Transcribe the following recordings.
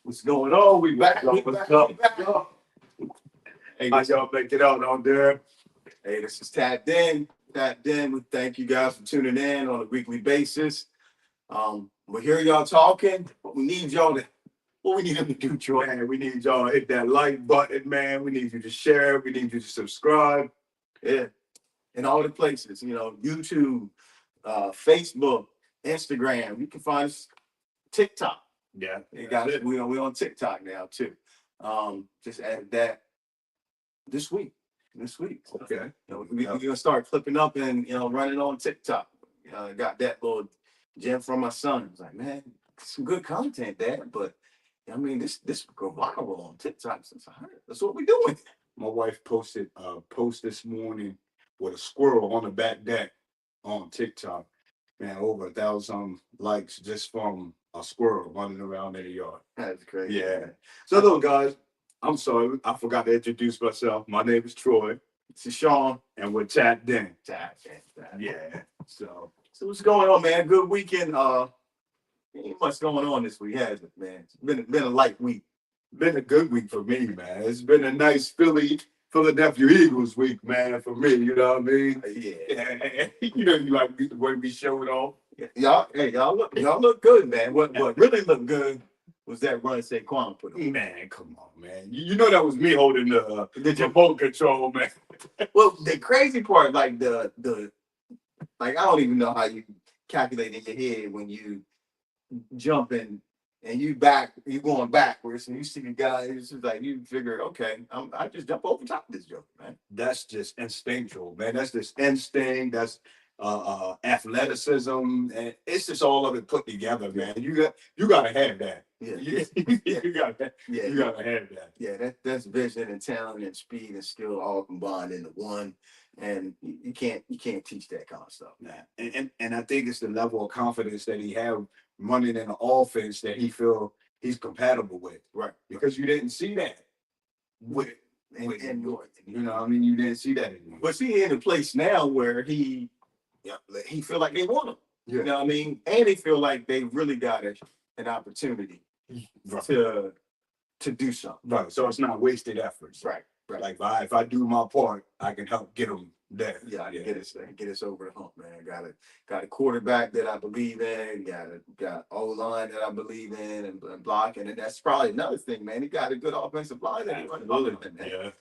What's going on? We back. What's up? Hey, How y'all make it out on there? hey, this is Tapped In. Tapped In. We thank you guys for tuning in on a weekly basis. We hear y'all talking, but we need y'all to. What we need them to do, Troy? Man, we need y'all to hit that like button, man. We need you to share. We need you to subscribe. Yeah, in all the places. YouTube, Facebook, Instagram. You can find us TikTok. Yeah. You guys, we on TikTok now too. Just added that this week. Okay. We're gonna start clipping up and running on TikTok. Got that little gem from my son. He's like, man, some good content, Dad. But I mean, this go viral on TikTok. Since I heard, that's what we're doing. My wife posted a post this morning with a squirrel on the back deck on TikTok. Man, over 1,000 likes just from a squirrel running around in the yard. That's crazy. Yeah. So look, guys, I'm sorry, I forgot to introduce myself. My name is Troy. This is Sean. And we're Tapped In. Tapped In. Yeah. So what's going on, man? Good weekend. Ain't much going on this week, has it, man? It's been a light week. Been a good week for me, man. It's been a nice Philadelphia Eagles week, man, for me. You know what I mean? Yeah. You like the way we showed off. Y'all look good, man. What really looked good was that run Saquon put on. Man, come on, man. You know that was me holding the remote control, man. Well, the crazy part, like I don't even know how you calculate in your head when you jumping and you going backwards and you see the guy. It's just like you figure, okay, I just jump over top of this joke, man. That's just instinctual, man. That's just instinct. That's athleticism, and it's just all of it put together, man. You gotta have that. Yeah, you gotta have that. Yeah, that's vision and talent and speed and skill all combined into one, and you can't teach that kind of stuff. Nah. And I think it's the level of confidence that he have running in the offense that he feel he's compatible with, right? Because you didn't see that with York. You know, I mean, you didn't see that anymore. But see, in a place now where he feel like they want him. Yeah. You know what I mean? And they feel like they really got an opportunity to do something. Right. So it's not wasted efforts. Right. Like if I do my part, I can help get them there. Yeah. Get us over the hump, man. Got a quarterback that I believe in. Got O-line that I believe in and blocking. And that's probably another thing, man. He got a good offensive line that he runs with, man. Yeah.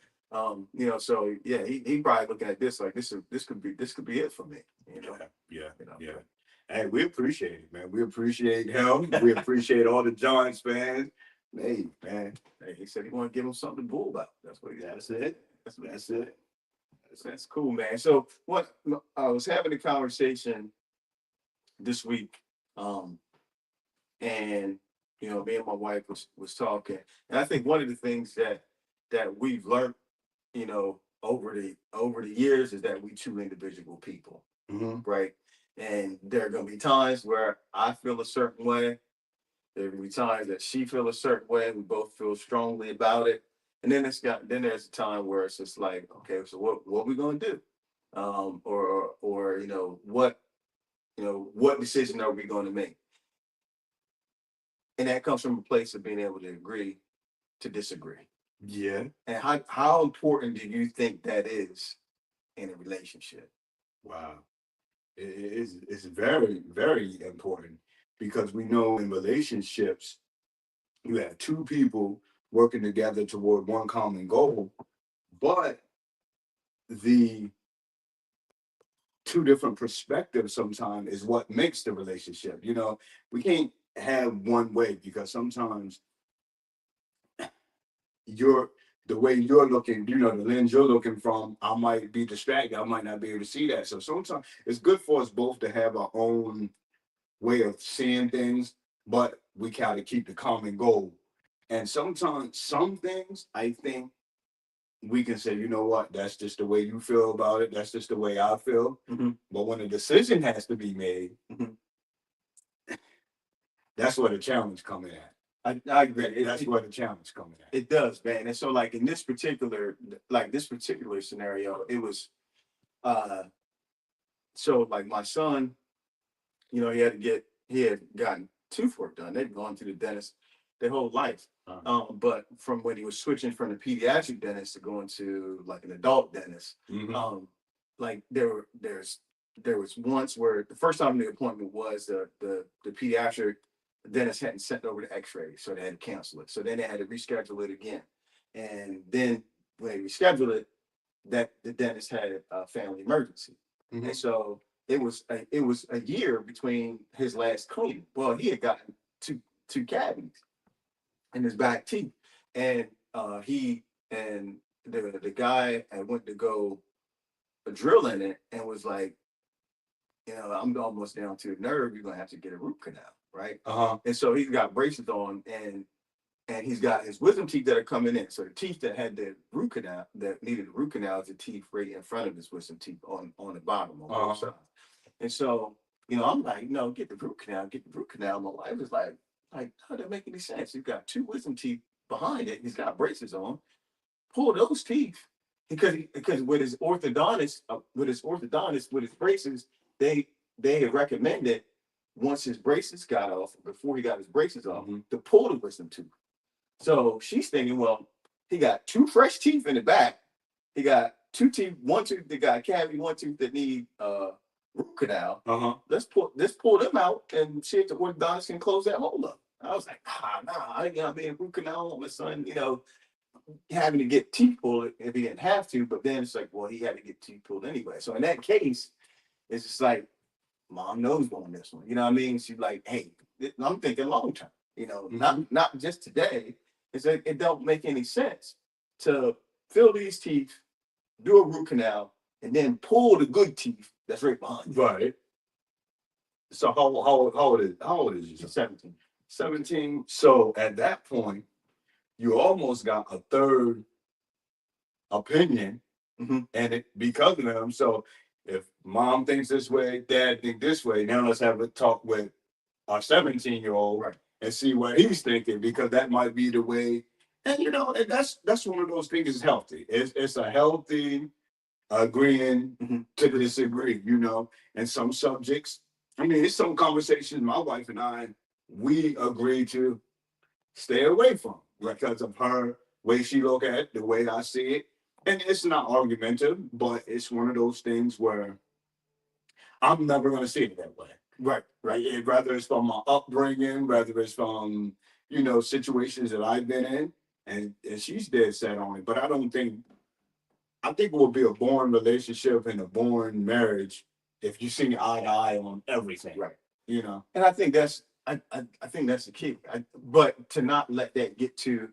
So yeah, he probably looking at this like this could be it for me. Yeah. Hey, we appreciate it, man. We appreciate him. We appreciate all the Giants fans. Hey, man. Hey, he said he want to give him something to bull about. That's what he said. That's it. That's cool, man. So what I was having a conversation this week, and me and my wife was talking, and I think one of the things that we've learned, over the years is that we two individual people, right? And there are gonna be times where I feel a certain way. There are gonna be times that she feel a certain way. We both feel strongly about it. And then there's a time where it's just like, okay, so what we gonna do? Or what decision are we gonna make? And that comes from a place of being able to agree to disagree. Yeah. And how important do you think that is in a relationship? Wow. It's very, very important because we know in relationships, you have two people working together toward one common goal, but the two different perspectives sometimes is what makes the relationship. We can't have one way because sometimes the way you're looking, the lens you're looking from, I might be distracted. I might not be able to see that. So sometimes it's good for us both to have our own way of seeing things, but we kind of keep the common goal. And sometimes some things I think we can say, you know what, that's just the way you feel about it. That's just the way I feel. Mm-hmm. But when a decision has to be made, that's where the challenge comes in at. I agree. That's where the challenge comes in. It does, man. And so, like in this particular scenario, it was, so like my son, he had gotten tooth work done. They've gone to the dentist their whole life, But from when he was switching from the pediatric dentist to going to like an adult dentist, like there was once where the first time the appointment was the pediatric dentist hadn't sent over the X-ray, so they had to cancel it. So then they had to reschedule it again, and then when they rescheduled it, that the dentist had a family emergency, and so it was a year between his last cleaning. Well, he had gotten two cavities in his back teeth, and he and the guy I went to go drill in it and was like, I'm almost down to the nerve. You're gonna have to get a root canal, right? And so he's got braces on, and he's got his wisdom teeth that are coming in. So the teeth that had the root canal that needed the root canal is the teeth right in front of his wisdom teeth on the bottom on both sides. And so I'm like, no, get the root canal, get the root canal. My wife was like, how does that make any sense? He's got two wisdom teeth behind it. He's got braces on. Pull those teeth because with his orthodontist, with his braces, they had recommended once his braces got off, before he got his braces off, to pull the wisdom tooth. So she's thinking, well, he got two fresh teeth in the back. He got two teeth, one tooth that got a cavity, one tooth that need root canal. Let's pull them out and see if the orthodontist can close that hole up. I was like, nah, I ain't gonna be a root canal on my son, having to get teeth pulled if he didn't have to. But then it's like, well, he had to get teeth pulled anyway. So in that case, it's just like, mom knows on this one. You know what I mean? She's like, hey, I'm thinking long term. Not just today. It's like it don't make any sense to fill these teeth, do a root canal, and then pull the good teeth that's right behind you. Right. So how old is you? 17. 17. So at that point, you almost got a third opinion, and because of them. So if mom thinks this way, dad think this way, now let's have a talk with our 17-year-old, Right, and see what he's thinking, because that might be the way. And and that's one of those things is healthy. It's a healthy agreeing to disagree, and some subjects. I mean, it's some conversations my wife and I, we agree to stay away from because of her way she look at it, the way I see it. And it's not argumentative, but it's one of those things where I'm never going to see it that way. right. Whether it's from my upbringing, whether it's from, situations that I've been in, and she's dead set on it. But I think it will be a born relationship and a born marriage if you see eye to eye on everything. Right. And I think I think that's the key. But to not let that get too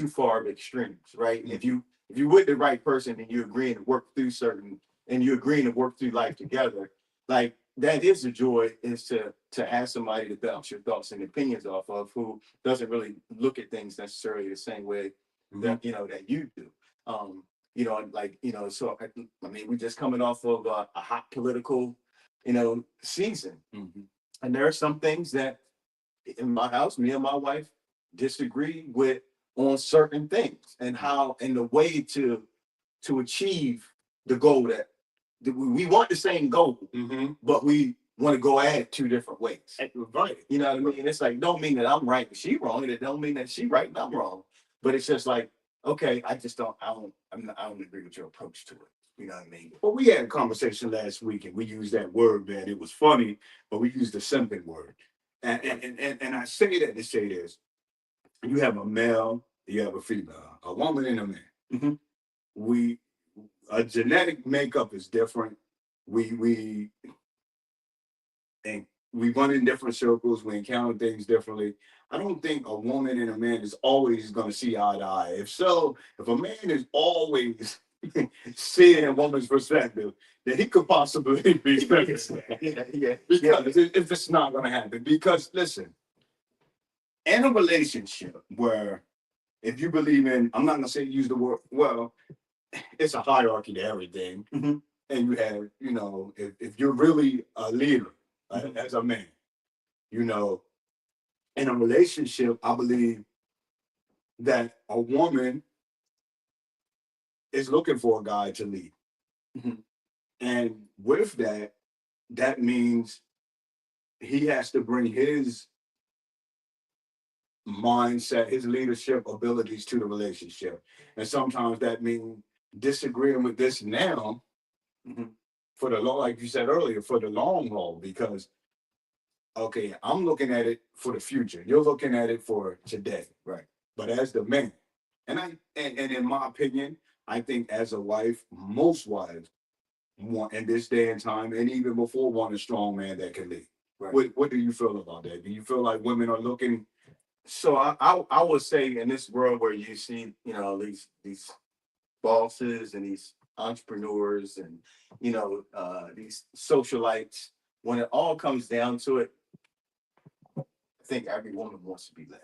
far of extremes, right? If you with the right person and you agreeing to work through life together, like that is the joy, is to have somebody to bounce your thoughts and opinions off of, who doesn't really look at things necessarily the same way that that you do. So I mean, we're just coming off of a hot political, season, and there are some things that in my house, me and my wife disagree with on certain things, and the way to achieve the goal that we want the same goal, but we want to go at it two different ways. Right. You know what I mean? It's like, don't mean that I'm right and she wrong, and it don't mean that she right and I'm wrong. But it's just like, okay, I don't agree with your approach to it. You know what I mean? Well, we had a conversation last week, and we used that word, man. It was funny, but we used the simping word. And I say that to say this: you have a male, you have a female, a woman and a man. A genetic makeup is different. We and we run in different circles. We encounter things differently. I don't think a woman and a man is always going to see eye to eye. If a man is always seeing a woman's perspective, then he could possibly be because if it's not going to happen. Because listen, in a relationship where, if you believe in, I'm not going to say use the word, well, it's a hierarchy to everything. And you have, if you're really a leader, as a man, in a relationship, I believe that a woman is looking for a guy to lead. And with that, that means he has to bring his mindset, his leadership abilities to the relationship. And sometimes that means disagreeing with this now for the long, like you said earlier, for the long haul, because okay, I'm looking at it for the future. You're looking at it for today. Right. But as the man, and in my opinion, I think as a wife, most wives want in this day and time, and even before, want a strong man that can lead. Right. What do you feel about that? Do you feel like women are looking? So I would say in this world where you see, these bosses and these entrepreneurs and these socialites, when it all comes down to it, I think every woman wants to be led,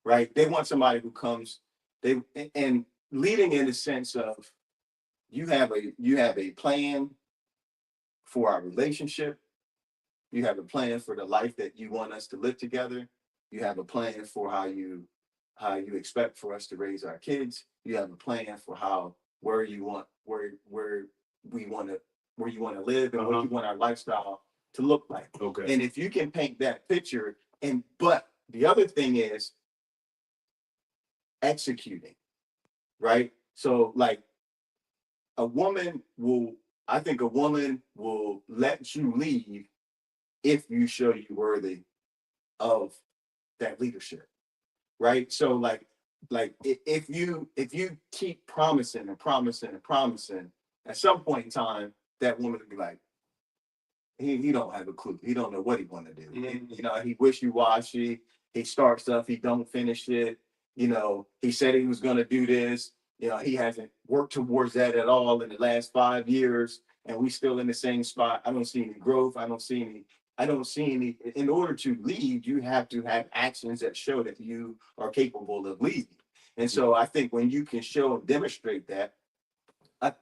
right? They want somebody who comes, they and leading in the sense of you have a plan for our relationship. You have a plan for the life that you want us to live together. You have a plan for how you expect for us to raise our kids. You have a plan for how where you want where we want to where you want to live and what you want our lifestyle to look like. Okay. And if you can paint that picture, but the other thing is executing, right? So like a woman will I think a woman will let you lead if you show you worthy of that leadership, right? So like if you keep promising and promising and promising, at some point in time, that woman will be like, he don't have a clue. He don't know what he want to do. He wishy washy. He starts stuff, he don't finish it. He said he was gonna do this. He hasn't worked towards that at all in the last 5 years, and we still in the same spot. I don't see any growth. I don't see any. In order to lead, you have to have actions that show that you are capable of leading. And so I think when you can show and demonstrate that, I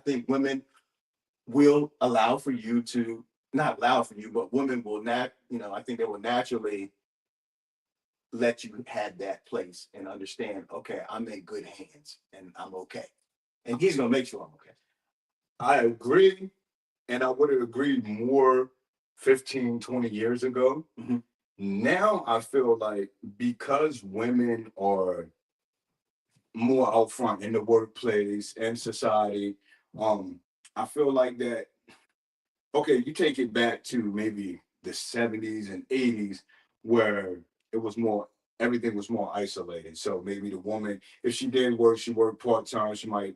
think women will allow for you to not allow for you, but women will not, I think they will naturally let you have that place and understand, okay, I'm in good hands and I'm okay. And he's gonna make sure I'm okay. I agree, and I would have agreed more 15, 20 years ago. Now I feel like because women are more out front in the workplace and society, I feel like that, okay, you take it back to maybe the 70s and 80s where it was more everything was more isolated. So maybe the woman, if she did work, she worked part-time, she might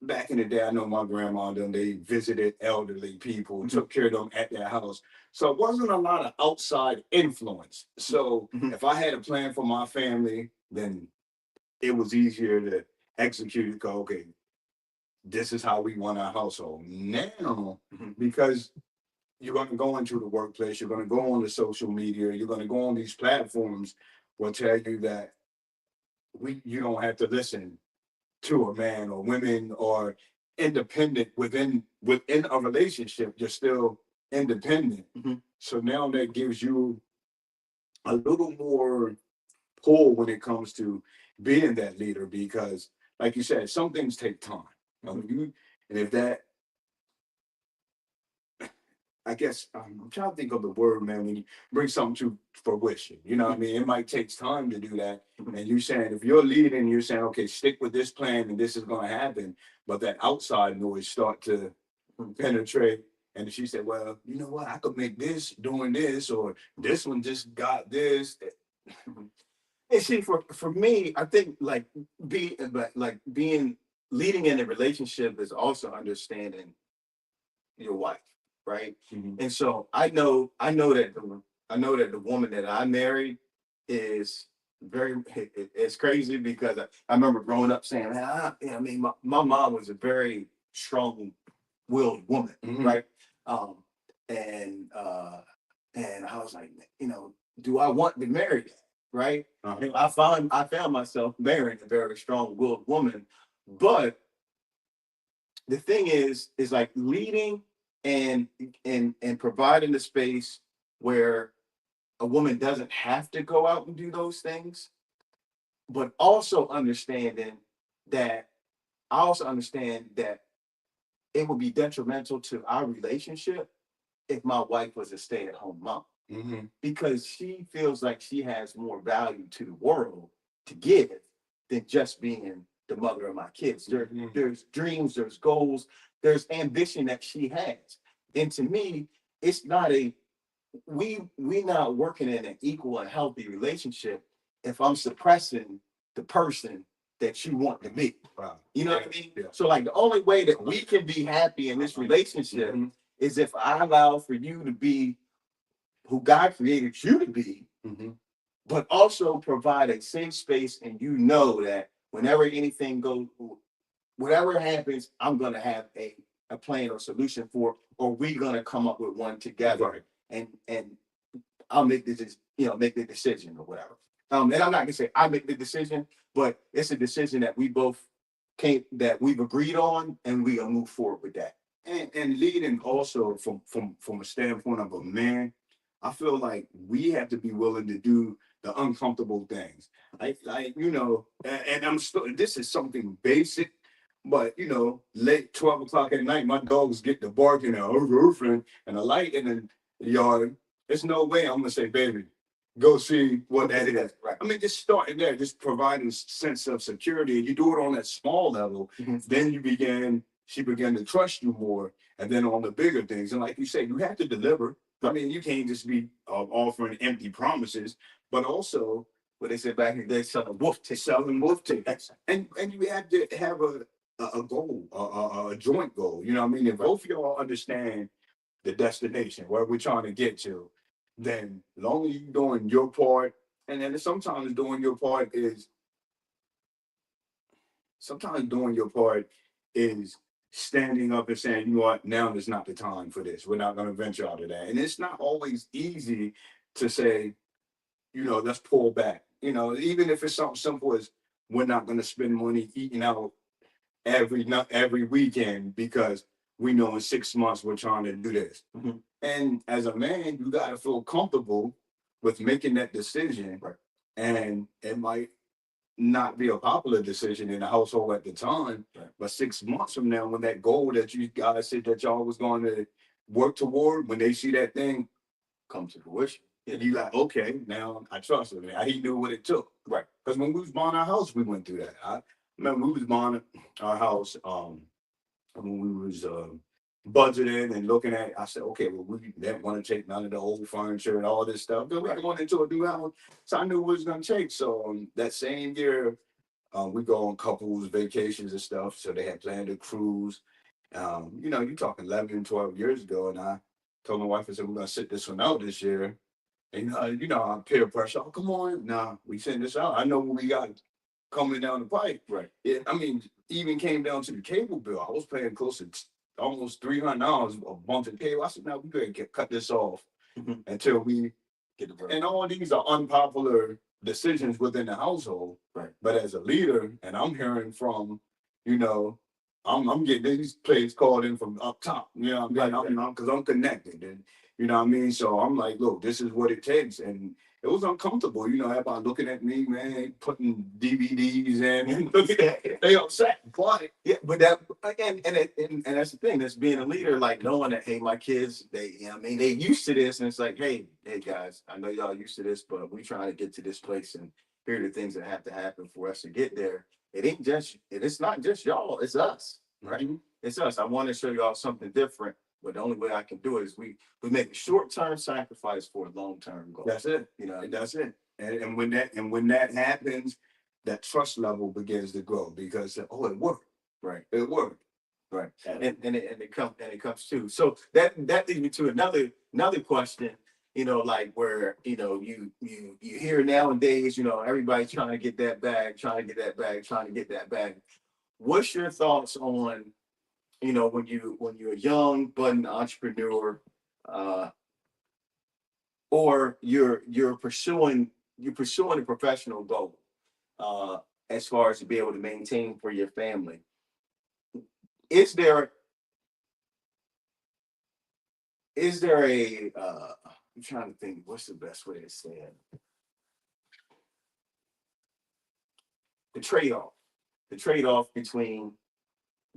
back in the day, I know my grandma and them, they visited elderly people, took care of them at their house. So it wasn't a lot of outside influence. So if I had a plan for my family, then it was easier to execute it. Go, okay, this is how we want our household. Now, because you're going to go into the workplace, you're going to go on the social media, you're going to go on these platforms, will tell you that you don't have to listen to a man, or women are independent within a relationship. You're still independent. So now that gives you a little more pull when it comes to being that leader, because like you said, some things take time. And if that, I guess I'm trying to think of the word, man, when you bring something to fruition, you know what I mean? It might take time to do that. And you're saying, if you're leading, you're saying, okay, stick with this plan and this is going to happen. But that outside noise start to penetrate. And she said, well, you know what? I could make this doing this, or this one just got this. And see, for me, I think being leading in a relationship is also understanding your wife, right? And so I know that the woman that I married is it's crazy because I remember growing up saying, I mean, my mom was a very strong-willed woman, right? Um, and I was like, do I want to marry that, right? I found myself marrying a very strong-willed woman, but the thing is like leading and providing the space where a woman doesn't have to go out and do those things, but also understanding that I also understand that it would be detrimental to our relationship if my wife was a stay-at-home mom. because she feels like she has more value to the world to give than just being the mother of my kids. There's dreams, there's goals, there's ambition that she has. And to me, it's not a we not working in an equal and healthy relationship if I'm suppressing the person that you want to be. Wow. You know what I mean? Yeah. So like the only way that we can be happy in this relationship is if I allow for you to be who God created you to be, but also provide a safe space, and you know that whenever anything goes, whatever happens, I'm gonna have a plan or solution for, or we're gonna come up with one together. Right. And I'll make make the decision or whatever. And I'm not gonna say I make the decision, but it's a decision that we both that we've agreed on, and we gonna move forward with that. And leading also from a standpoint of a man, I feel like we have to be willing to do the uncomfortable things. Like and I'm still, this is something basic, but late 12 o'clock at night, my dogs get to barking and and a light in the yard. There's no way I'm gonna say, baby, go see what that is. Right. I mean, just starting there, just providing a sense of security. And you do it on that small level, then she began to trust you more. And then on the bigger things, and like you say, you have to deliver. I mean, you can't just be offering empty promises, but also what they said back in the day, selling wolf tickets. And you have to have a goal, a joint goal. You know what I mean? If both of y'all understand the destination where we're trying to get to, then long as you're doing your part, and then sometimes doing your part is standing up and saying, you know what, now is not the time for this. We're not going to venture out of that. And it's not always easy to say, let's pull back. Even if it's something simple as we're not going to spend money eating out every weekend because we know in 6 months we're trying to do this. And as a man, you got to feel comfortable with making that decision. Right. And it might not be a popular decision in the household at the time, right, but 6 months from now, when that goal that you guys said that y'all was going to work toward, when they see that thing come to fruition, and you like, okay, now I trust him. He knew what it took. Right. Because when we was buying our house, we went through that. I remember we was buying our house when we was budgeting and looking at it. I said, okay, well, we didn't want to take none of the old furniture and all this stuff. But we were going into a new house, so I knew what it was going to take. So that same year, we go on couples vacations and stuff. So they had planned a cruise. You're talking 11, 12 years ago. And I told my wife, I said, we're going to sit this one out this year. And, I peer pressure. Oh, come on. Nah, we send this out. I know what we got coming down the pipe. Right. Yeah, I mean, even came down to the cable bill. I was paying close to almost $300 a month in cable. I said, now we better cut this off until we get the break. And all these are unpopular decisions within the household. Right. But as a leader, and I'm hearing from, I'm getting these plays called in from up top. Because I'm connected, and what I mean. So I'm like, look, this is what it takes, and it was uncomfortable. Everybody looking at me, man, putting DVDs in, and they upset. But yeah, but that and that's the thing. That's being a leader, like knowing that, hey, my kids, they used to this, and it's like, hey guys, I know y'all used to this, but we trying to get to this place, and here are the things that have to happen for us to get there. It's not just y'all, it's us, right? It's us. I want to show y'all something different, but the only way I can do it is we make a short-term sacrifice for a long-term goal. That's it. That's it. And when that happens, that trust level begins to grow because it worked. Right. It worked. Right. And it comes too. So that leads me to another question. Like where you hear nowadays, everybody's trying to get that bag, trying to get that bag. What's your thoughts on, when you're a young budding entrepreneur, or you're pursuing a professional goal, as far as to be able to maintain for your family? Is there a I'm trying to think what's the best way to say it? The trade-off between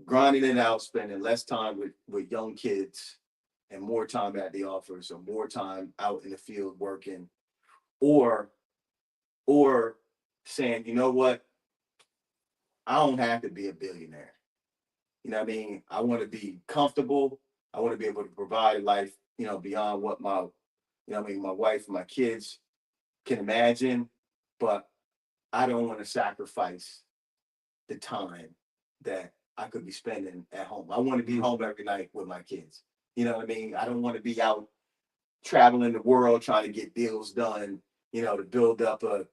grinding it out, spending less time with young kids, and more time at the office or more time out in the field working, or or saying, you know what, I don't have to be a billionaire. You know what I mean? I want to be comfortable. I want to be able to provide life, beyond what my wife and my kids can imagine, but I don't want to sacrifice the time that I could be spending at home. I want to be home every night with my kids. You know what I mean? I don't want to be out traveling the world trying to get deals done, to build up a,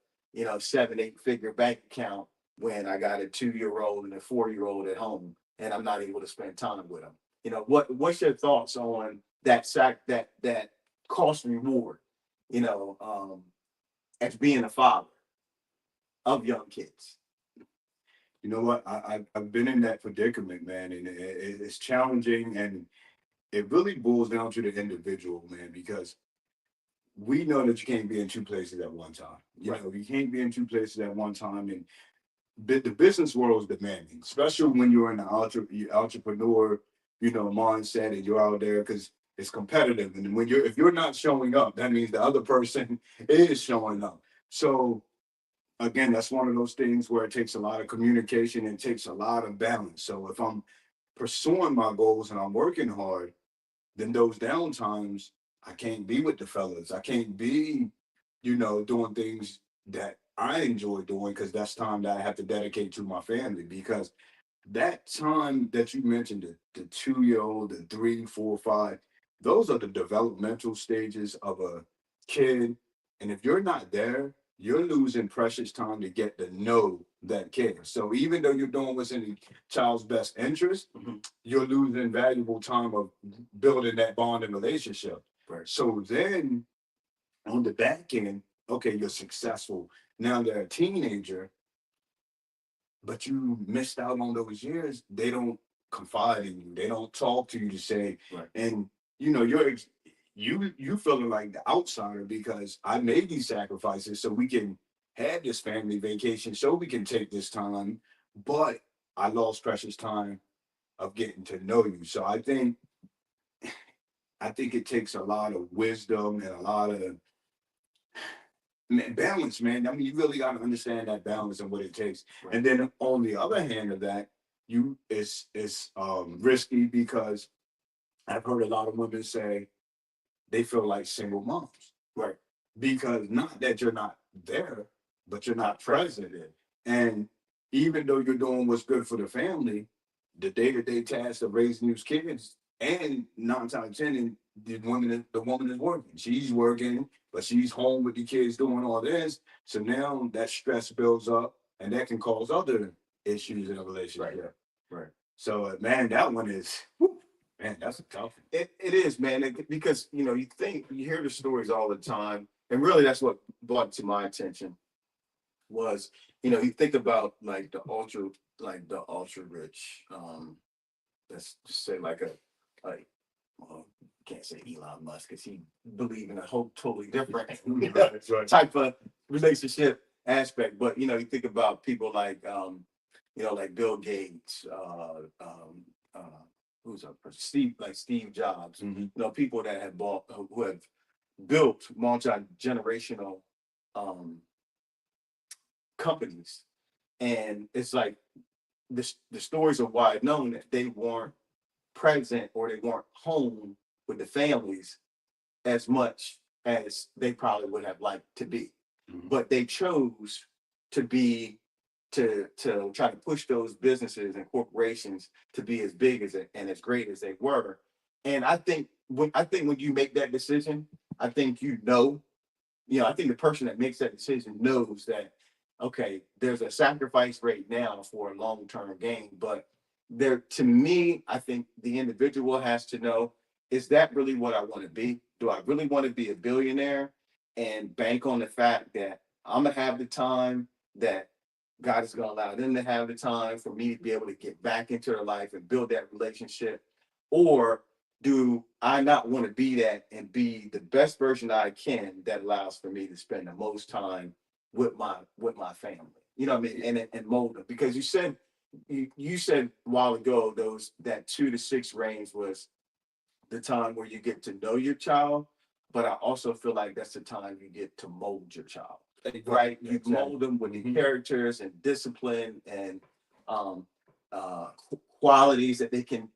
7, 8 figure bank account when I got a 2-year-old and a 4-year-old at home and I'm not able to spend time with them. What's your thoughts on that cost reward, you know, um, as being a father of young kids? You know what? I've been in that predicament, man, and it's challenging, and it really boils down to the individual, man, because we know that you can't be in two places at one time. You can't be in two places at one time, and the business world is demanding, especially when you're in the entrepreneur, mindset, and you're out there because it's competitive. And if you're not showing up, that means the other person is showing up. So again, that's one of those things where it takes a lot of communication and takes a lot of balance. So if I'm pursuing my goals and I'm working hard, then those down times, I can't be with the fellas. I can't be, doing things that I enjoy doing because that's time that I have to dedicate to my family. Because that time that you mentioned, the 2-year-old, the 3, 4, 5, those are the developmental stages of a kid. And if you're not there, you're losing precious time to get to know that kid. So even though you're doing what's in the child's best interest, you're losing valuable time of building that bond and relationship. Right. So then on the back end, okay, you're successful. Now they're a teenager, but you missed out on those years. They don't confide in you. They don't talk to you to say, Right. and you feeling like the outsider because I made these sacrifices so we can have this family vacation, so we can take this time, but I lost precious time of getting to know you. So I think it takes a lot of wisdom and a lot of balance, man. I mean, you really got to understand that balance and what it takes. Right. And then on the other hand of that, it's risky because I've heard a lot of women say they feel like single moms, right? Because not that you're not there, but you're not present in. And even though you're doing what's good for the family, the day-to-day tasks of raising these kids, and 9 times 10, the woman is working. She's working, but she's home with the kids doing all this. So now that stress builds up, and that can cause other issues in a relationship. Right. So, man, that one is, man, that's a tough one. It is, man, because you hear the stories all the time, and really that's what brought it to my attention was, you think about like the ultra rich, let's just say like well, can't say Elon Musk because he believe in a whole totally different Right. type of relationship aspect. But you think about people like like Bill Gates, who's up Steve Jobs, people that have bought who have built multi-generational um companies. And it's like the stories are wide known that they weren't present or they weren't home with the families as much as they probably would have liked to be. But they chose to be to try to push those businesses and corporations to be as big as and as great as they were. And I think when you make that decision, I think I think the person that makes that decision knows that, okay, there's a sacrifice rate now for a long-term gain, but to me, I think the individual has to know, is that really what I want to be? Do I really want to be a billionaire and bank on the fact that I'm gonna have the time that God is gonna allow them to have the time for me to be able to get back into their life and build that relationship? Or do I not want to be that and be the best version I can that allows for me to spend the most time with my family? You know what I mean? And mold them. Because you said a while ago that 2 to 6 range was the time where you get to know your child, but I also feel like that's the time you get to mold your child. Right? You mold them with the characters and discipline and um, qualities that can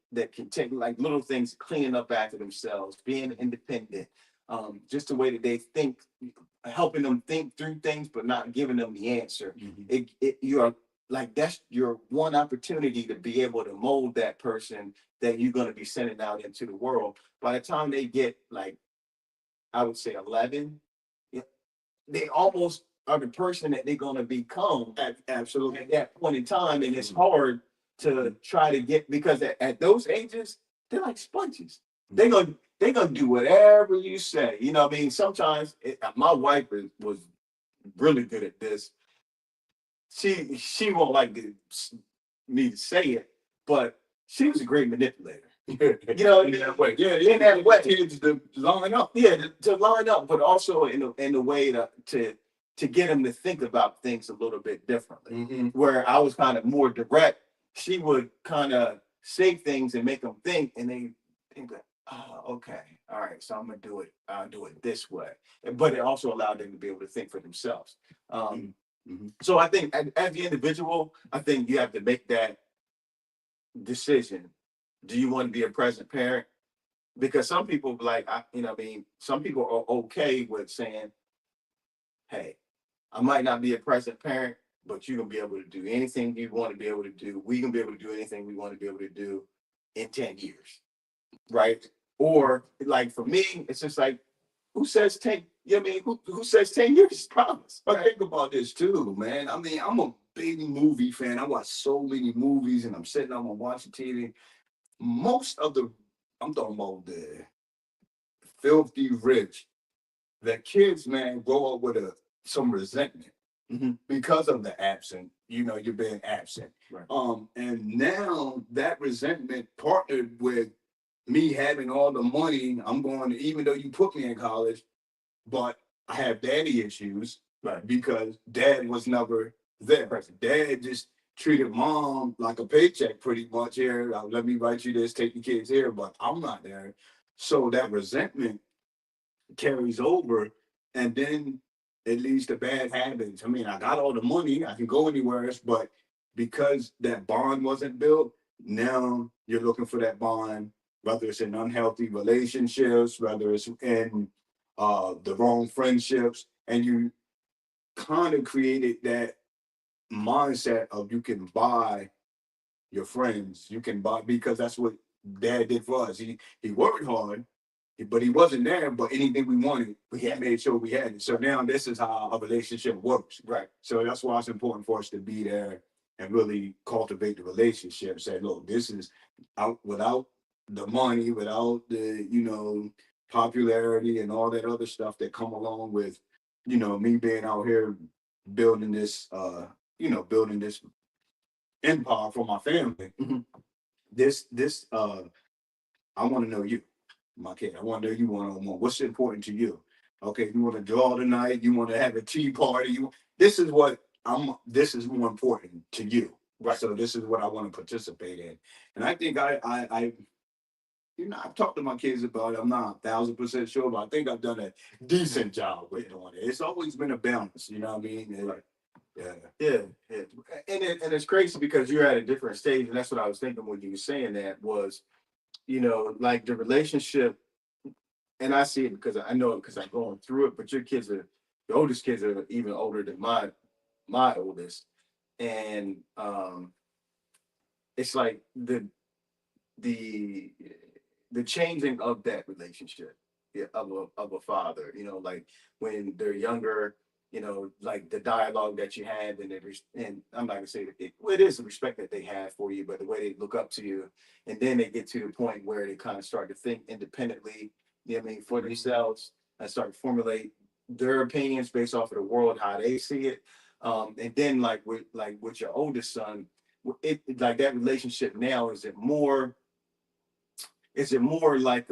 take, like little things, cleaning up after themselves, being independent, just the way that they think, helping them think through things, but not giving them the answer. You are like, that's your one opportunity to be able to mold that person that you're going to be sending out into the world. By the time they get, like, I would say 11, they almost are the person that they're going to become absolutely at that point in time. And it's hard to try to get, because at those ages, they're like sponges. They're gonna do whatever you say. You know what I mean? Sometimes my wife was really good at this. She won't like me to say it, but she was a great manipulator. You know, in that way. Yeah, in that way. Kids to line up. Yeah, to line up, but also in a way to get them to think about things a little bit differently. Where I was kind of more direct, she would kind of say things and make them think, and they think like, oh, okay, all right, so I'm gonna do it. I'll do it this way. But it also allowed them to be able to think for themselves. So I think as the individual, I think you have to make that decision. Do you want to be a present parent? Because some people like, what I mean, some people are okay with saying, hey, I might not be a present parent, but you're gonna be able to do anything you want to be able to do. We can be able to do anything we want to be able to do in 10 years. Right? Or like for me, it's just like, who says 10? You know what I mean? Who says 10 years is promise? But think about this too, man. I mean, I'm a big movie fan. I watch so many movies, and I'm sitting home and watching TV. Most of the, I'm talking about the filthy rich, the kids, man, grow up with some resentment because of the absent. You know, you're being absent. Right. And now that resentment partnered with me having all the money, I'm going, even though you put me in college, but I have daddy issues, Right. because dad was never there. Right. Dad just treated mom like a paycheck pretty much. Here, let me write you this, take the kids here, but I'm not there. So that resentment carries over, and then it leads to bad habits. I mean, I got all the money, I can go anywhere else, but because that bond wasn't built, now you're looking for that bond, whether it's in unhealthy relationships, whether it's in the wrong friendships, and you kind of created that mindset of you can buy your friends, you can buy, because that's what dad did for us. He worked hard, but he wasn't there. But anything we wanted, he made sure we had it. So now this is how a relationship works. Right. So that's why it's important for us to be there and really cultivate the relationship. Say, look, this is out without the money, without the, popularity and all that other stuff that come along with, me being out here building this, building this empire for my family. This I want to know you, my kid. I want to know you one on one. What's important to you? Okay, you want to draw tonight? You want to have a tea party? This is what this is more important to you. Right. So this is what I want to participate in. And I think I I've talked to my kids about it. I'm not 1,000% sure, but I think I've done a decent job with doing it. It's always been a balance, you know what I mean? Right. Yeah. And it's crazy because you're at a different stage, and that's what I was thinking when you were saying that was, like the relationship, and I see it because I know it because I'm going through it. But your oldest kids are even older than my oldest, and it's like the the changing of that relationship, yeah, of a father, like when they're younger, like the dialogue that you have, and I'm not gonna say that it is the respect that they have for you, but the way they look up to you, and then they get to the point where they kind of start to think independently, you know what I mean, for themselves, and start to formulate their opinions based off of the world, how they see it. And then like with your oldest son, it like that relationship now, is it more like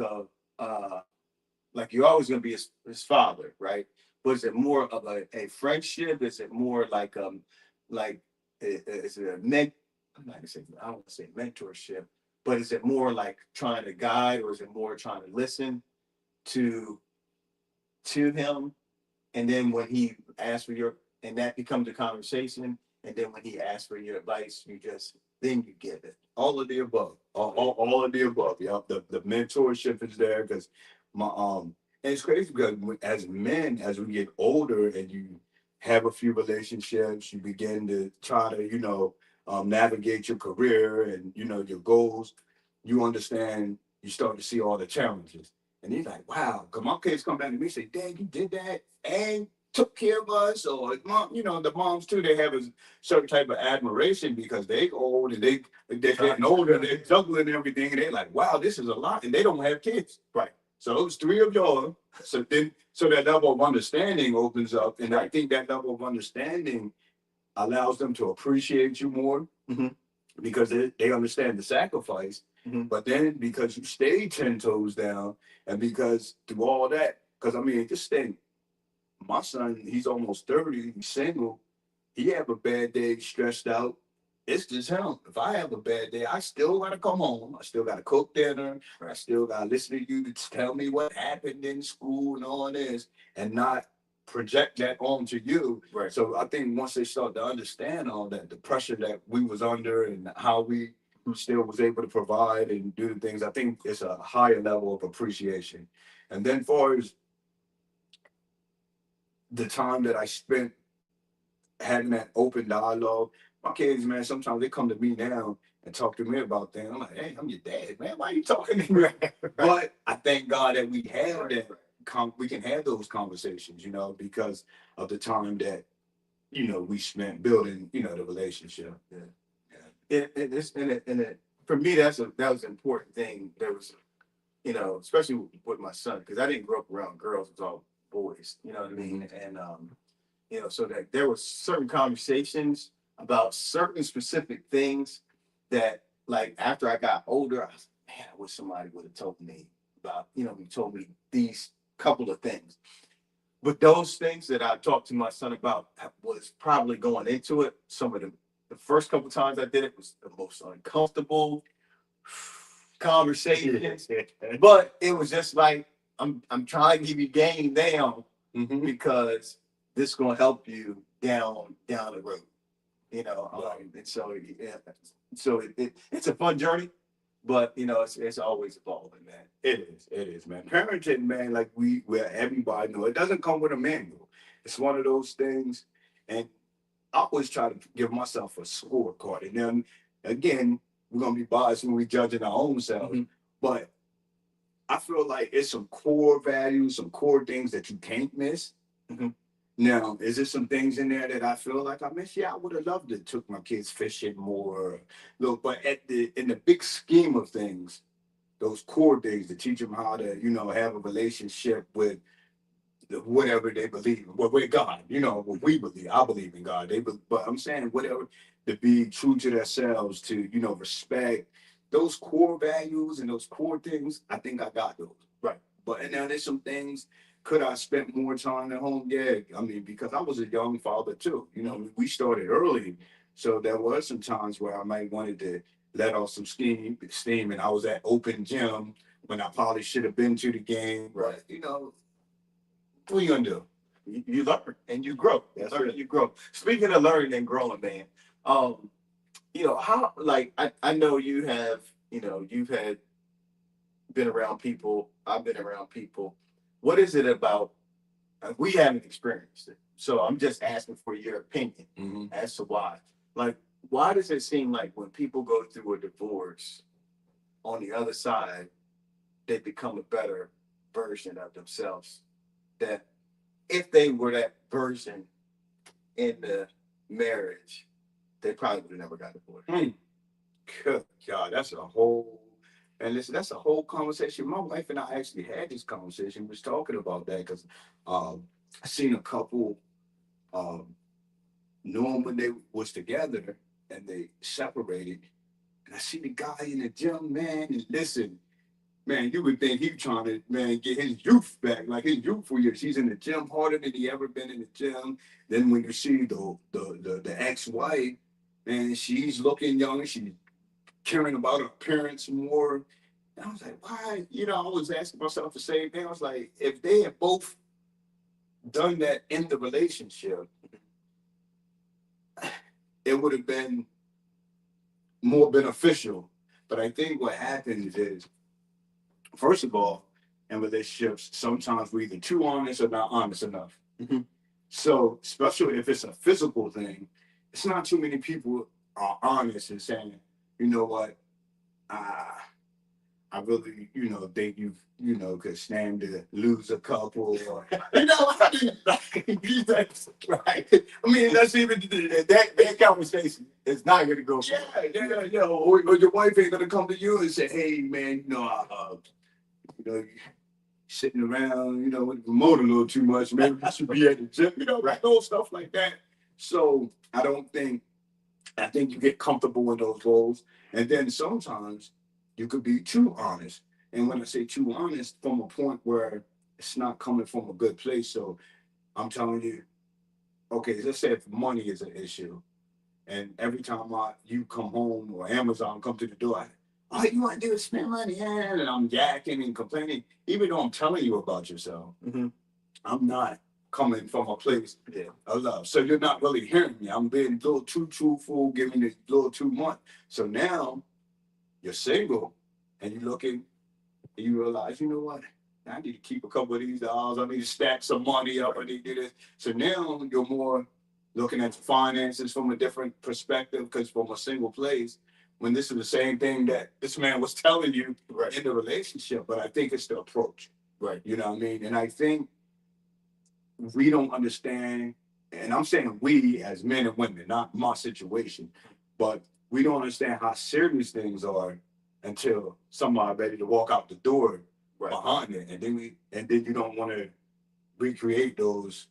like you're always going to be his father, right? But is it more of a friendship? Is it more like is it I'm not gonna say, I don't want to say mentorship, but is it more like trying to guide, or is it more trying to listen to him? And then when he asks for your, and that becomes a conversation. And then when he asks for your advice, then you give it. All of the above. All of the above. Yeah. The mentorship is there because my and it's crazy because as men, as we get older and you have a few relationships, you begin to try to, navigate your career and your goals. You understand, you start to see all the challenges. And he's like, wow, because my kids come back to me and say, Dad, you did that and took care of us. Or mom, the moms too, they have a certain type of admiration because they old and they're getting older and they're juggling everything. And they're like, wow, this is a lot. And they don't have kids. Right. So it was three of y'all. So that level of understanding opens up. And I think that level of understanding allows them to appreciate you more. Mm-hmm. Because they understand the sacrifice. Mm-hmm. But then because you stay 10 toes down and because through all that, because I mean, just think, my son, he's almost 30, he's single. He have a bad day, stressed out. It's just him. If I have a bad day, I still gotta come home. I still gotta cook dinner. I still gotta listen to you to tell me what happened in school and all this, and not project that onto you. Right. So I think once they start to understand all that, the pressure that we was under and how we still was able to provide and do the things, I think it's a higher level of appreciation. And then far as the time that I spent having that open dialogue. My kids, man, sometimes they come to me now and talk to me about things. I'm like, hey, I'm your dad, man. Why are you talking to me? Right. But I thank God that we have that. We can have those conversations, because of the time that we spent building, the relationship. Yeah. For me, that was an important thing. There was, especially with my son, because I didn't grow up around girls; it was all boys. You know what I mean? And so that there were certain conversations about certain specific things that, like, after I got older, I was, man, I wish somebody would have told me about, he told me these couple of things. But those things that I talked to my son about was probably going into it. Some of the first couple times I did it was the most uncomfortable conversations, but it was just like, I'm trying to give you game down because this is going to help you down the road, and so it's a fun journey, but it's always evolving, man. It is, man. Parenting, man, like where everybody know, it doesn't come with a manual. It's one of those things, and I always try to give myself a scorecard. And then again, we're gonna be biased when we judging our own selves, but I feel like it's some core values, some core things that you can't miss. Now, is there some things in there that I feel like I missed? Yeah, I would have loved to took my kids fishing more. Look, but in the big scheme of things, those core things to teach them how to, have a relationship with whatever they believe, well, with God, what we believe. I believe in God. But I'm saying whatever, to be true to themselves, to respect those core values and those core things. I think I got those right. But and now there's some things. Could I spend more time at home? Yeah, I mean, because I was a young father too. We started early, so there was some times where I might wanted to let off some steam, and I was at open gym when I probably should have been to the game. Right. But, what are you gonna do? You learn and you grow. That's learn it. And you grow. Speaking of learning and growing, man, how, like, I know you have, you've had been around people. I've been around people. What is it about? We haven't experienced it, so I'm just asking for your opinion as to why. Like, why does it seem like when people go through a divorce, on the other side, they become a better version of themselves? That if they were that version in the marriage, they probably would have never got divorced. Good God, that's a whole, and listen, that's a whole conversation. My wife and I actually had this conversation. We was talking about that because I seen a couple knowing when they was together and they separated, and I see the guy in the gym, man, and listen, man, you would think he trying to, man, get his youth back, like his youthful years. He's in the gym harder than he ever been in the gym. Then when you see the ex-wife, man, she's looking young, she's caring about her appearance more. And I was like, why? I was asking myself the same thing. I was like, if they had both done that in the relationship, it would have been more beneficial. But I think what happens is, first of all, in relationships, sometimes we're either too honest or not honest enough. Mm-hmm. So, especially if it's a physical thing, it's not too many people are honest and saying, you know what, I really, think could stand to lose a couple, or I didn't right. I mean, that's even that conversation is not going to go. Yeah. Or your wife ain't going to come to you and say, hey, man, sitting around, with the remote a little too much. Maybe you should be at the gym, right? Those stuff like that. So I think you get comfortable in those roles. And then sometimes you could be too honest. And when I say too honest, from a point where it's not coming from a good place. So I'm telling you, okay, let's say if money is an issue, and every time you come home or Amazon come to the door, all you want to do is spend money, and I'm yakking and complaining, even though I'm telling you about yourself. Mm-hmm. I'm not coming from a place of love. So you're not really hearing me. I'm being a little too truthful, giving it a little too much. So now you're single and you're looking and you realize, you know what? I need to keep a couple of these dollars. I need to stack some money up. I need to do this. So now you're more looking at finances from a different perspective, because from a single place, when this is the same thing that this man was telling you in the relationship, but I think it's the approach. Right. You know what I mean? And I think we don't understand, and I'm saying we as men and women, not my situation, but we don't understand how serious things are until somebody ready to walk out the door behind it, and then you don't want to recreate those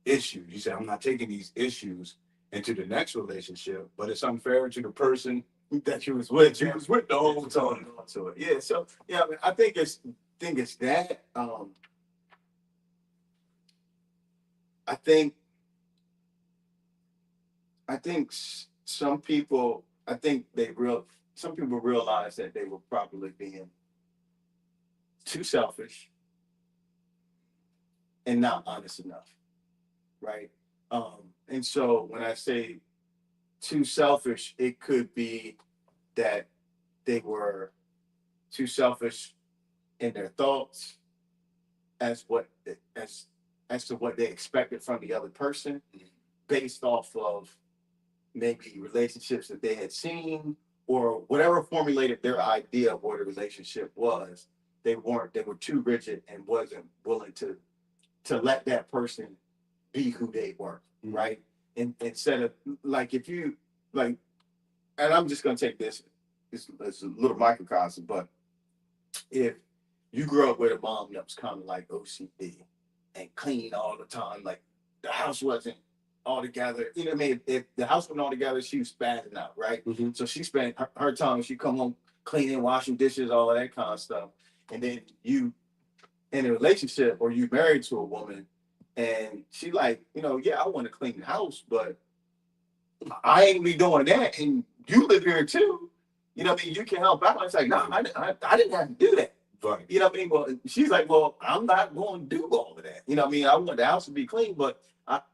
issues. You say, I'm not taking these issues into the next relationship, but it's unfair to the person that you was with the whole time. So yeah, so yeah, I mean, I think it's that. I think some people, some people realize that they were probably being too selfish and not honest enough, right? And so when I say too selfish, it could be that they were too selfish in their thoughts as as to what they expected from the other person, based off of maybe relationships that they had seen, or whatever formulated their idea of what a relationship was. They were too rigid and wasn't willing to let that person be who they were, right? And instead of, like, if you like, and I'm just gonna take this, it's a little microcosm, but if you grew up with a mom that was kind of like OCD and clean all the time, like the house wasn't all together, you know what I mean? If the house wasn't all together, she was spazzing out, right? Mm-hmm. So she spent her time, she come home cleaning, washing dishes, all of that kind of stuff. And then you in a relationship, or you married to a woman and she like, yeah, I want to clean the house, but I ain't be doing that. And you live here too. You know what I mean? You can help out. It's like, no, I didn't have to do that. Right. You know what I mean? Well, she's like, well, I'm not going to do all of that. You know what I mean? I want the house to be clean, but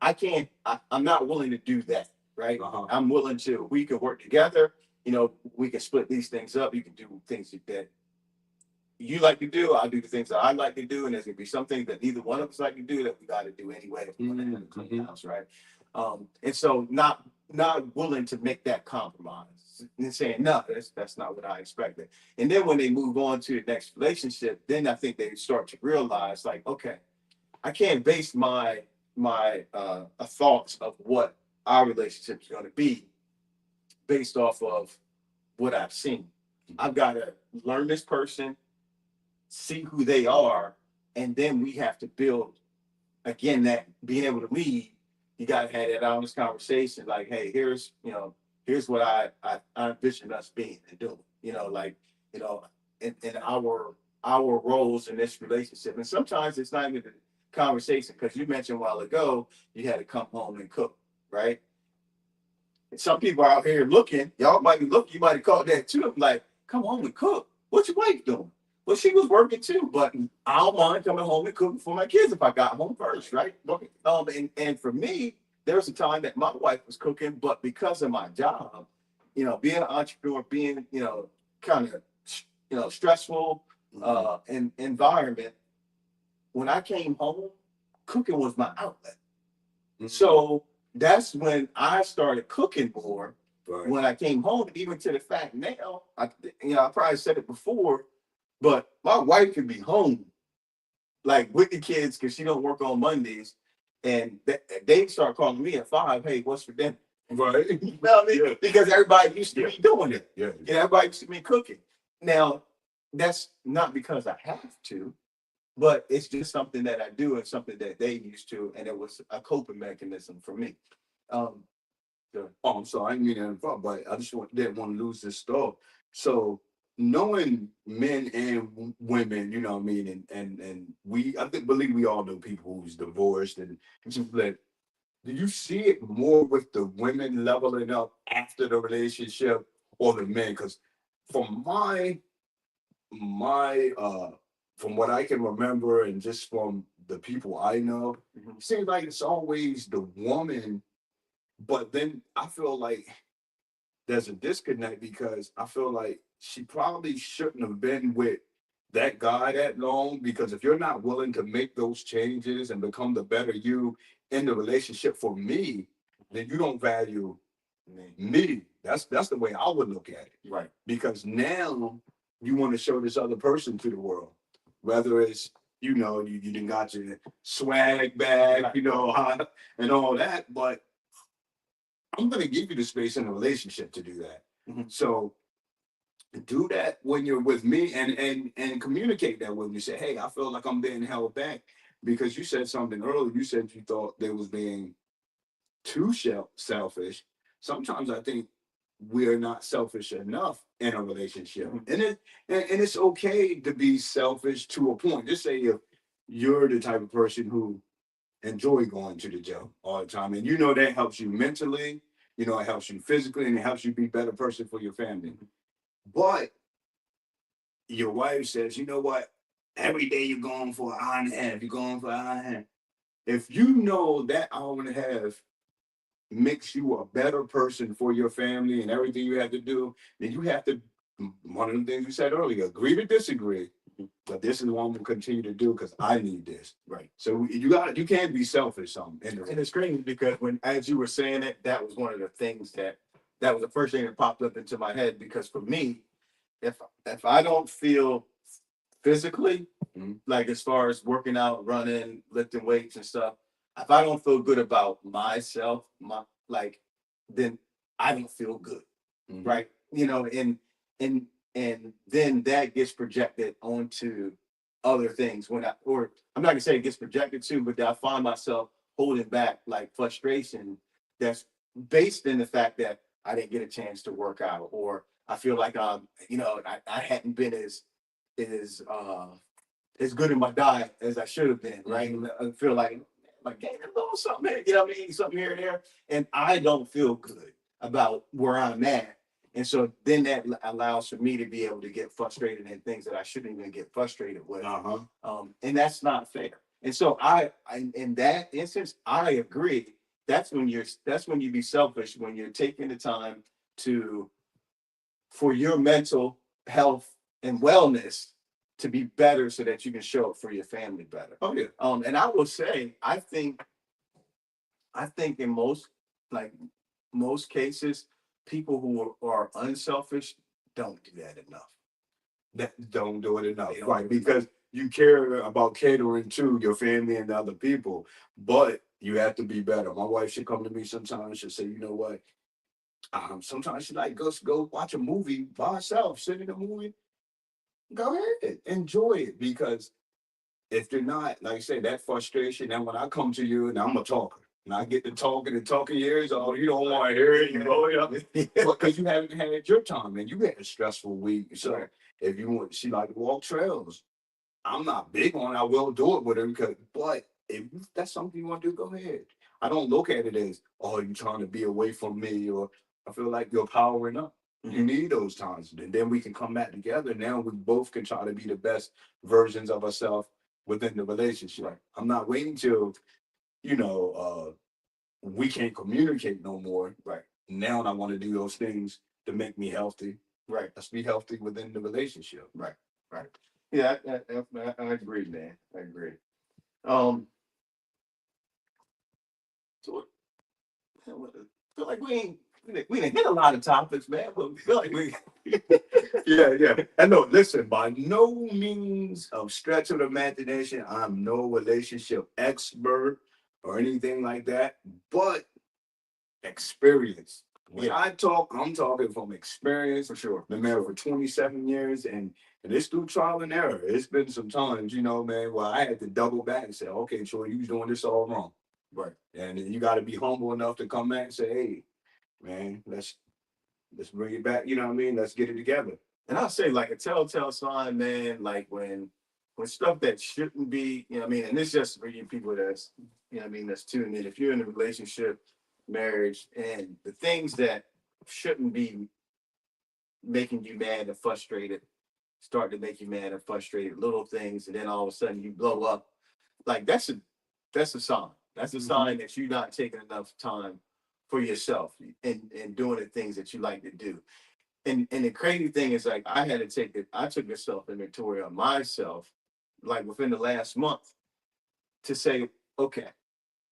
I can't, I'm not willing to do that. Right. Uh-huh. I'm willing to, we can work together. We can split these things up. You can do things that you like to do. I'll do the things that I like to do. And there's going to be some things that neither one of us like to do that we got to do anyway if we want to have a clean house. Right. And so not willing to make that compromise and saying, no, that's not what I expected. And then when they move on to the next relationship, then I think they start to realize, like, okay, I can't base my thoughts of what our relationship is going to be based off of what I've seen. I've got to learn this person, see who they are, and then we have to build, again, that being able to lead. You got to have that honest conversation, like, hey, here's what I envision us being and doing, in our roles in this relationship. And sometimes it's not even the conversation, because you mentioned a while ago you had to come home and cook, right? Some people out here looking, y'all might be looking, you might have caught that too. I'm like, come home and cook. What's your wife doing? Well, she was working too, but I don't mind coming home and cooking for my kids if I got home first, right? And for me, there was a time that my wife was cooking, but because of my job, being an entrepreneur, being, kind of, stressful and environment, when I came home, cooking was my outlet. So that's when I started cooking more. Right. When I came home, even to the fact now, I probably said it before, but my wife can be home, like with the kids, because she don't work on Mondays, and they start calling me at 5. Hey, what's for dinner? Right. You know what I mean? Yeah. Because everybody used to be doing it. Yeah. Everybody used to be cooking. Now, that's not because I have to, but it's just something that I do and something that they used to, and it was a coping mechanism for me. I'm sorry, I didn't mean to interrupt, but I just didn't want to lose this thought. So knowing men and women, you know what I mean, and believe we all know people who's divorced and split. Do you see it more with the women leveling up after the relationship or the men? Because from my from what I can remember and just from the people I know, it seems like it's always the woman. But then I feel like there's a disconnect because I feel like she probably shouldn't have been with that guy that long, because if you're not willing to make those changes and become the better you in the relationship, for me, then you don't value me. That's the way I would look at it. Right. Because now you want to show this other person to the world, whether it's you didn't got your swag bag, and all that, but I'm going to give you the space in a relationship to do that. So do that when you're with me, and communicate that with me. Say, hey, I feel like I'm being held back, because you said something earlier. You said you thought they was being too selfish. Sometimes I think we're not selfish enough in a relationship, and it's okay to be selfish to a point. Just say if you're the type of person who enjoy going to the gym all the time, and that helps you mentally, it helps you physically, and it helps you be a better person for your family. But your wife says, you know what, every day you're going for an hour and a half, you're going for an hour and a half. If you know that hour and a half makes you a better person for your family and everything you have to do, then you have to, one of the things you said earlier, agree to disagree. But this is what I'm gonna continue to do because I need this. Right. So you can't be selfish. And it's crazy because as you were saying it, that was one of the things that was the first thing that popped up into my head. Because for me, if I don't feel physically, like as far as working out, running, lifting weights and stuff, if I don't feel good about myself, then I don't feel good, right? And then that gets projected onto other things I'm not gonna say it gets projected too, but I find myself holding back like frustration that's based in the fact that I didn't get a chance to work out, or I feel like I hadn't been as good in my diet as I should have been, right? I feel like gaining a little something, something here and there, and I don't feel good about where I'm at. And so then that allows for me to be able to get frustrated in things that I shouldn't even get frustrated with. And that's not fair. And so I in that instance, I agree. That's when you be selfish, when you're taking the time for your mental health and wellness to be better so that you can show up for your family better. Oh yeah. And I will say, I think in most cases, people who are unselfish don't do that enough. That don't do it enough, right? Because you care about catering to your family and other people, but you have to be better. My wife should come to me sometimes. She'll say, you know what? Sometimes she like go watch a movie by herself, sit in a movie. Go ahead, enjoy it, because if you're not, like I said, that frustration, and when I come to you and I'm a talker, and I get to talking and talking your ears off, you don't want to hear it, because you haven't had your time and you had a stressful week. So if you want, she like to walk trails. I'm not big on it. I will do it with her, but if that's something you want to do, go ahead. I don't look at it as, oh, you're trying to be away from me, or I feel like you're powering up. You need those times, and then we can come back together. Now we both can try to be the best versions of ourselves within the relationship. Right. I'm not waiting till, you know, we can't communicate no more. Right. Now I want to do those things to make me healthy. Right. Let's be healthy within the relationship. Right. Right. Yeah, I agree, man. I agree. Um, so I feel like we didn't hit a lot of topics, man, but we feel like we yeah. And no, listen, by no means of stretch of the imagination, I'm no relationship expert or anything like that, but experience. When I talk, I'm talking from experience. For sure. Been married for 27 years, and it's through trial and error. It's been some times, you know, man, where I had to double back and say, okay, Troy, you was doing this all wrong. Right. And you got to be humble enough to come back and say, hey, man, let's bring it back. You know what I mean? Let's get it together. And I'll say like a telltale sign, man, like when stuff that shouldn't be, you know what I mean, and it's just for you people that's, you know what I mean, that's tuning in. If you're in a relationship, marriage, and the things that shouldn't be making you mad and frustrated start to make you mad and frustrated, little things, and then all of a sudden you blow up. Like that's a sign. That's a sign that you're not taking enough time for yourself and doing the things that you like to do. And the crazy thing is like I had to take it, I took a self inventory on myself, like within the last month, to say, okay,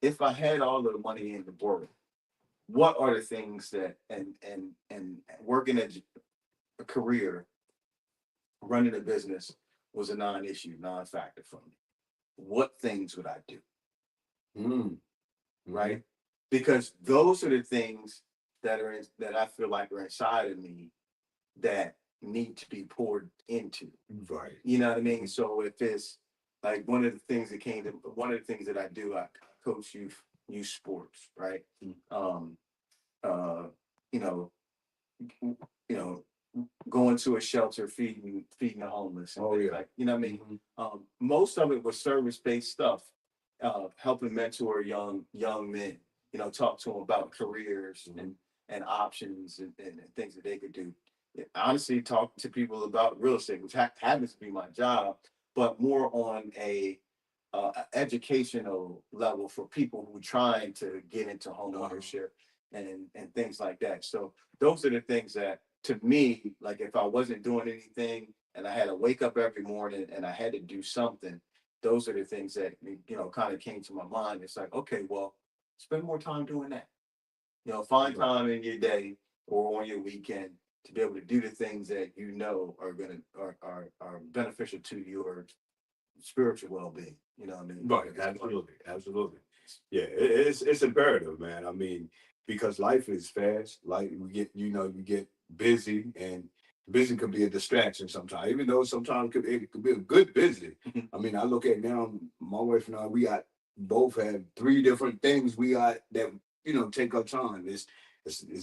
if I had all the money in the world, what are the things that and working at a career, running a business was a non-issue, non-factor for me. What things would I do? Mm. Right? Because those are the things that I feel like are inside of me that need to be poured into. Right. You know what I mean? So if it's like one of the things that I do, I coach youth sports, right? Um, uh, you know, you know, going to a shelter, feeding the homeless, and things like, you know what I mean. Most of it was service based stuff, helping mentor young men. You know, talk to them about careers and options and things that they could do. Honestly, talk to people about real estate, which happens to be my job, but more on a educational level for people who are trying to get into home ownership and things like that. So those are the things that, to me, like if I wasn't doing anything and I had to wake up every morning and I had to do something, those are the things that, you know, kind of came to my mind. It's like, okay, well, spend more time doing that. You know, find time in your day or on your weekend to be able to do the things that you know are beneficial to your spiritual well-being. You know what I mean? Right. Absolutely. Yeah, it's imperative, man. I mean, because life is fast. Like we get, you get busy, and busy could be a distraction sometimes. Even though sometimes it could be a good busy. I mean, I look at now, my wife and I, we got both have 3 different things we got that take up time. It's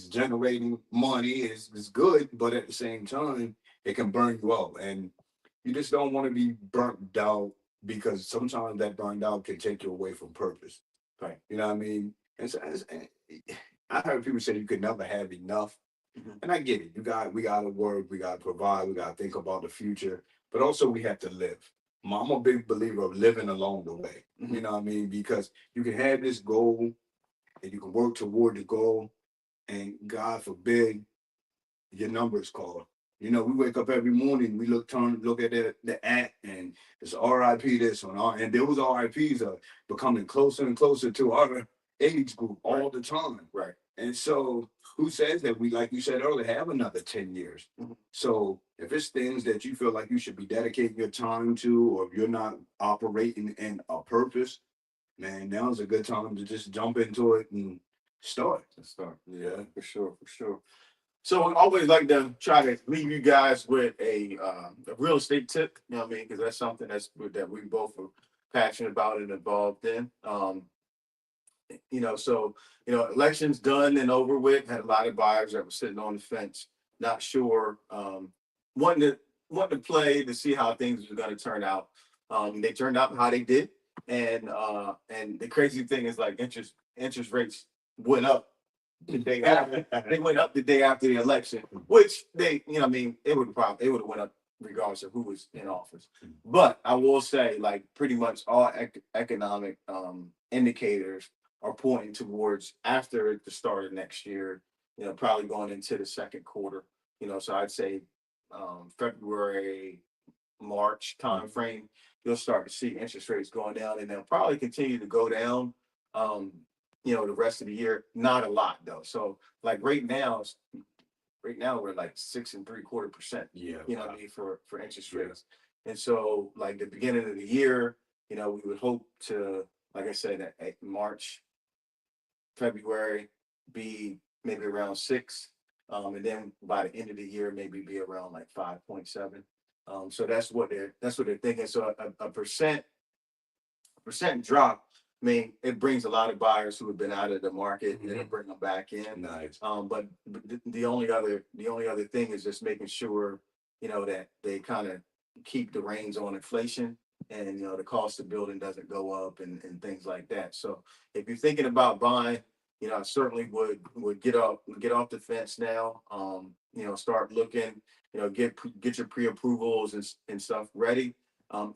generating money. It's good, but at the same time, it can burn you out, and you just don't want to be burnt out, because sometimes that burned out can take you away from purpose. Right. You know what I mean? And so, and I heard people say you could never have enough. And I get it. We gotta work, we gotta provide, we gotta think about the future, but also we have to live. I'm a big believer of living along the way. You know what I mean? Because you can have this goal and you can work toward the goal, and God forbid your number is called. We wake up every morning, we look at the app, and it's RIP this one, and those RIPs are becoming closer and closer to our age group all the time. Right. And so who says that we, like you said earlier, have another 10 years? So if it's things that you feel like you should be dedicating your time to, or if you're not operating in a purpose, man, now's a good time to just jump into it and start. Yeah, for sure, for sure. So I always like to try to leave you guys with a real estate tip. You know what I mean? Because that's something that we both are passionate about and involved in. So elections done and over with. Had a lot of buyers that were sitting on the fence, not sure, wanting to play to see how things were going to turn out. They turned out how they did. And the crazy thing is like interest rates went up the day after. They went up the day after the election, which they, I mean, it would have went up regardless of who was in office. But I will say, like, pretty much all economic indicators are pointing towards after the start of next year. Probably going into the second quarter. So I'd say February, March timeframe, you'll start to see interest rates going down, and they'll probably continue to go down. The rest of the year, not a lot though. So like right now we're like 6.75%. Yeah. What I mean, for interest rates. And so like the beginning of the year, we would hope to, like I said, at March, February, be maybe around 6. And then by the end of the year, maybe be around like 5.7. So that's what they're thinking. So a percent drop, I mean, it brings a lot of buyers who have been out of the market, and it'll bring them back in. Nice. But the only other thing is just making sure, that they kind of keep the reins on inflation, and the cost of building doesn't go up, and things like that. So if you're thinking about buying, I certainly would get off the fence now. Start looking, get your pre-approvals and stuff ready.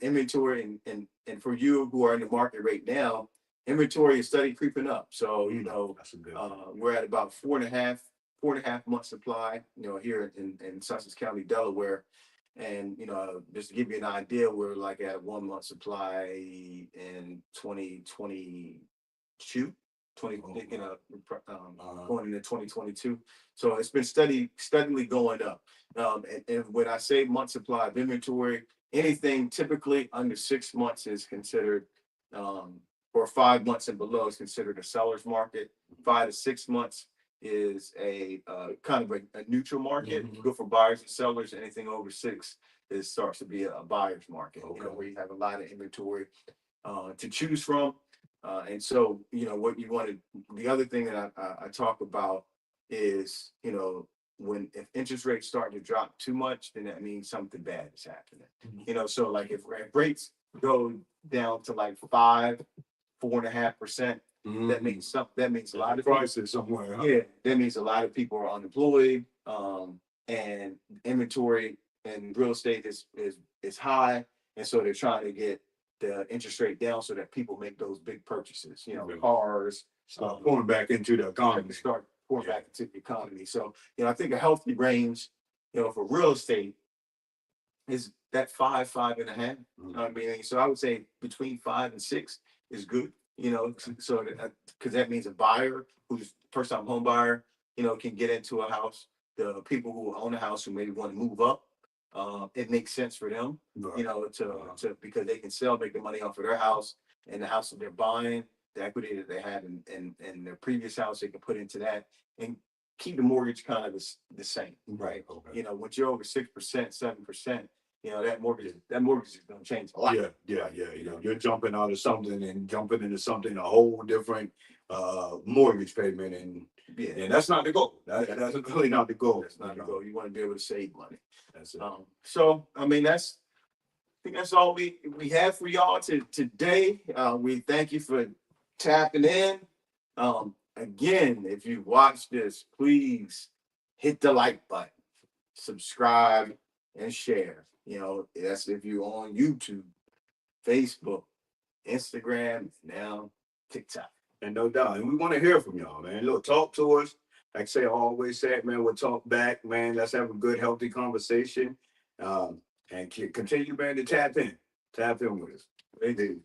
Inventory, and for you who are in the market right now, inventory is steady creeping up. So That's a good we're at about 4.5 months supply, here in Sussex County, Delaware. And just to give you an idea, we're like at 1 month supply in 2022, going into 2022. So it's been steadily going up. And when I say month supply of inventory, anything typically under 6 months is considered, or 5 months and below is considered a seller's market. 5 to 6 months is a kind of a neutral market. Good for buyers and sellers. Anything over 6 starts to be a buyer's market. Where you have a lot of inventory to choose from. And so, what you wanted, the other thing that I talk about is, if interest rates start to drop too much, then that means something bad is happening. So like if rates go down to like 4.5%, that means a lot of prices somewhere. Huh? Yeah, that means a lot of people are unemployed, and inventory and real estate is high, and so they're trying to get the interest rate down so that people make those big purchases, cars, start pouring back into the economy. Back into the economy. So, I think a healthy range, for real estate is that 5.5. I mean, so I would say between 5 and 6 is good, so because that means a buyer who's first time home buyer, can get into a house. The people who own a house who maybe want to move up, it makes sense for them, to because they can sell, make the money off of their house, and the house that they're buying, the equity that they had in their previous house, they can put into that and keep the mortgage kind of the same, right? Okay. Once you're over 6%, 7%, that mortgage is going to change a lot. Yeah. You're jumping out of something and jumping into something a whole different mortgage payment, and that's not the goal. That's really not the goal. That's not the goal. You want to be able to save money. That's it. So I mean, I think that's all we have for y'all today. We thank you for tapping in. Again, if you watch this, please hit the like button, subscribe, and share. That's if you're on YouTube, Facebook, Instagram, now TikTok. And no doubt. And we want to hear from y'all, man. Look, talk to us. Like I say, I always say, man, we'll talk back, man. Let's have a good, healthy conversation. And continue, man, to tap in. Tap in with us. They do.